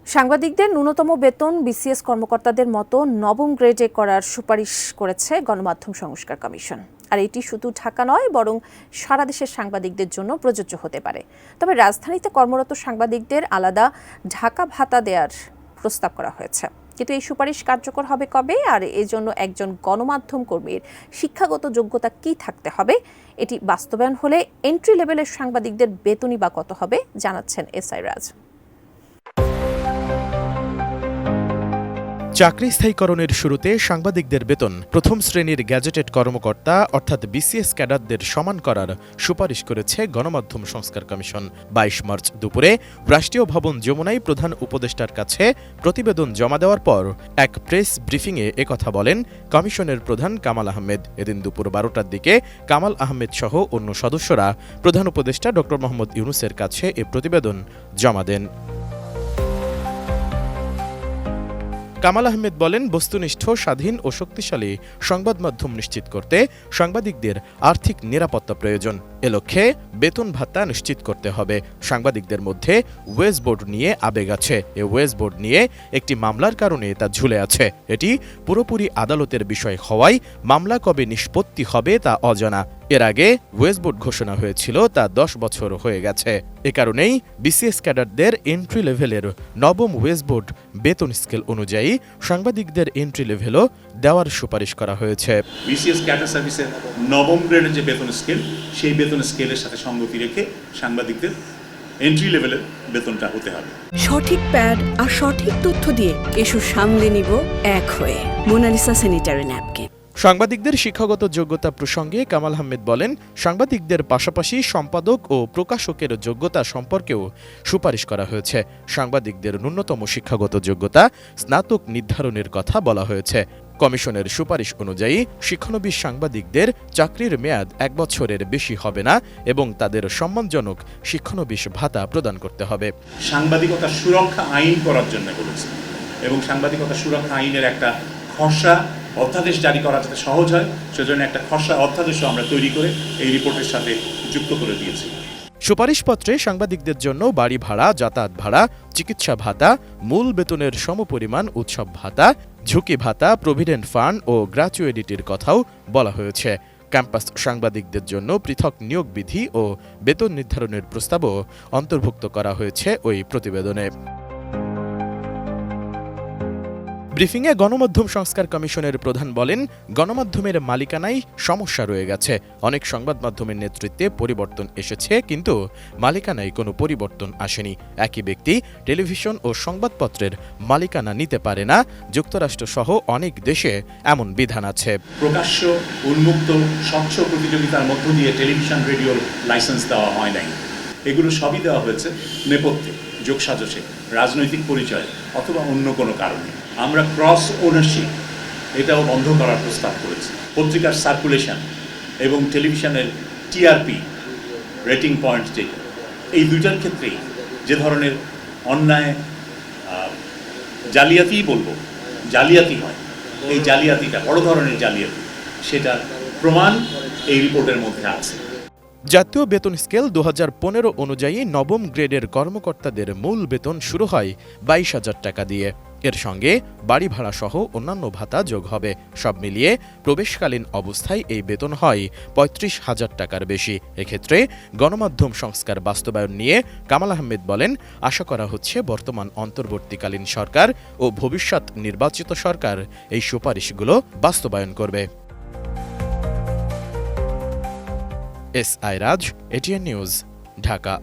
সাংবাদিকদের ন্যূনতম বেতন বিসিএস কর্মকর্তাদের মতো নবম গ্রেডে করার সুপারিশ করেছে গণমাধ্যম সংস্কার কমিশন। আর এটি শুধু ঢাকা নয়, বরং সারা দেশের সাংবাদিকদের জন্য প্রযোজ্য হতে পারে। তবে রাজধানীতে কর্মরত সাংবাদিকদের আলাদা ঢাকা ভাতা দেওয়ার প্রস্তাব করা হয়েছে। কিন্তু এই সুপারিশ কার্যকর হবে কবে, আর এজন্য একজন গণমাধ্যম কর্মীর শিক্ষাগত যোগ্যতা কী থাকতে হবে, এটি বাস্তবায়ন হলে এন্ট্রি লেভেলের সাংবাদিকদের বেতনই বা কত হবে, জানাচ্ছেন এসআই রাজ। চাকরি স্থায়ীকরণের শুরুতে সাংবাদিকদের বেতন প্রথম শ্রেণীর গ্যাজেটেড কর্মকর্তা অর্থাৎ বিসিএস ক্যাডারদের সমান করার সুপারিশ করেছে গণমাধ্যম সংস্কার কমিশন। ২২ মার্চ দুপুরে রাষ্ট্রীয় ভবন যমুনায় প্রধান উপদেষ্টার কাছে প্রতিবেদন জমা দেওয়ার পর এক প্রেস ব্রিফিংয়ে একথা বলেন কমিশনের প্রধান কামাল আহমেদ। এদিন দুপুর ১২টার দিকে কামাল আহমেদ সহ অন্য সদস্যরা প্রধান উপদেষ্টা ড মোহাম্মদ ইউনূসের কাছে এ প্রতিবেদন জমা দেন। কামাল আহমেদ বলেন, বস্তুনিষ্ঠ, স্বাধীন ও শক্তিশালী সংবাদ মাধ্যম নিশ্চিত করতে সাংবাদিকদের আর্থিক নিরাপত্তা প্রয়োজন। এ লক্ষ্যে বেতন ভাতা নিশ্চিত করতে হবে। সাংবাদিকদের মধ্যে ওয়েজ বোর্ড নিয়ে আবেগ আছে। এ ওয়েজ বোর্ড নিয়ে একটি মামলার কারণে তা ঝুলে আছে। এটি পুরোপুরি আদালতের বিষয় হওয়ায় মামলা কবে নিষ্পত্তি হবে তা অজানা। এর আগে ওয়েজ বোর্ড ঘোষণা হয়েছিল, তা ১০ বছর হয়ে গেছে। এ কারণেই বিসিএস ক্যাডারদের এন্ট্রি লেভেলের নবম ওয়েজ বোর্ড বেতন স্কেল অনুযায়ী সাংবাদিকদের এন্ট্রি লেভেলও দেওয়ার সুপারিশ করা হয়েছে। বিসিএস ক্যাডার সার্ভিসের নবম গ্রেডের যে বেতন স্কেল, সেই বেতন স্কেলের সাথে সঙ্গতি রেখে সাংবাদিকদের এন্ট্রি লেভেলের বেতনটা হতে হবে। সঠিক প্যাড আর সঠিক তথ্য দিয়ে এসব সামলে নিব এক হয়ে। Monalisa sanitary napkin. সাংবাদিকদের শিক্ষাগত যোগ্যতা প্রসঙ্গে কামাল আহমেদ বলেন, সাংবাদিকদের পাশাপাশি সম্পাদক ও প্রকাশকের যোগ্যতা সম্পর্কেও সুপারিশ করা হয়েছে। সাংবাদিকদের ন্যূনতম শিক্ষাগত যোগ্যতা স্নাতক নির্ধারণের কথা বলা হয়েছে। কমিশনের সুপারিশ অনুযায়ী শিক্ষানবিশ সাংবাদিকদের চাকরির মেয়াদ ১ বছরের বেশি হবে না এবং তাদের সম্মানজনক শিক্ষানবিশ ভাতা প্রদান করতে হবে। সাংবাদিকতা সুরক্ষা আইন করার জন্য বলেছে এবং সাংবাদিকতা সুরক্ষা আইনের একটা খসড়া অধ্যাদেশ জারি করা যাতে সহজ হয়, সেজন্য একটা খসড়া অধ্যাদেশও আমরা তৈরি করে এই রিপোর্টের সাথে যুক্ত করে দিয়েছি। সুপারিশপত্রে সাংবাদিকদের জন্য বাড়ি ভাড়া, যাতায়াত ভাড়া, চিকিৎসা ভাতা, মূল বেতনের সমপরিমাণ উৎসব ভাতা, ঝুঁকি ভাতা, প্রভিডেন্ট ফান্ড ও গ্র্যাচুইটির কথাও বলা হয়েছে। ক্যাম্পাস সাংবাদিকদের জন্য পৃথক নিয়োগ বিধি ও বেতন নির্ধারণের প্রস্তাবও অন্তর্ভুক্ত করা হয়েছে ওই প্রতিবেদনে। ব্রিফিংয়ে গণমাধ্যম সংস্কার কমিশনের প্রধান বলেন, গণমাধ্যমের মালিকানায় সমস্যা রয়ে গেছে। অনেক সংবাদ মাধ্যমের নেতৃত্বে পরিবর্তন এসেছে, কিন্তু মালিকানায় কোনো পরিবর্তন আসেনি। একই ব্যক্তি টেলিভিশন ও সংবাদপত্রের মালিকানা নিতে পারে না। যুক্তরাষ্ট্রসহ অনেক দেশে এমন বিধান আছে। প্রকাশ্য, উন্মুক্ত, স্বচ্ছ প্রতিযোগিতার মধ্য দিয়ে টেলিভিশন, রেডিওর লাইসেন্স দেওয়া হয় নাই। এগুলো সবই দেওয়া হয়েছে নেপথ্যে, যোগসাজশে, রাজনৈতিক পরিচয় অথবা অন্য কোনো কারণে। আমরা ক্রস ওনারশিপ এটাও বন্ধ করার প্রস্তাব করেছি। পত্রিকার সার্কুলেশন এবং টেলিভিশনের টিআরপি রেটিং পয়েন্ট, যেটা এই দুইটার ক্ষেত্রেই যে ধরনের অন্যায় জালিয়াতিই বলবো, জালিয়াতি হয়, এই জালিয়াতিটা বড় ধরনের জালিয়াতি, সেটার প্রমাণ এই রিপোর্টের মধ্যে আছে। জাতীয় বেতন স্কেল ২০১৫ অনুযায়ী নবম গ্রেডের কর্মকর্তাদের মূল বেতন শুরু হয় ২২,০০০ টাকা দিয়ে। এর সঙ্গে বাড়ি ভাড়া সহ অন্যান্য ভাতা যোগ হবে। সব মিলিয়ে প্রবেশকালীন অবস্থায় এই বেতন হয় ৩৫,০০০ টাকার বেশি। এক্ষেত্রে গণমাধ্যম সংস্কার বাস্তবায়ন নিয়ে কামাল আহমেদ বলেন, আশা করা হচ্ছে বর্তমান অন্তর্বর্তীকালীন সরকার ও ভবিষ্যৎ নির্বাচিত সরকার এই সুপারিশগুলো বাস্তবায়ন করবে। এসআই রাজ, এটিএন নিউজ, ঢাকা।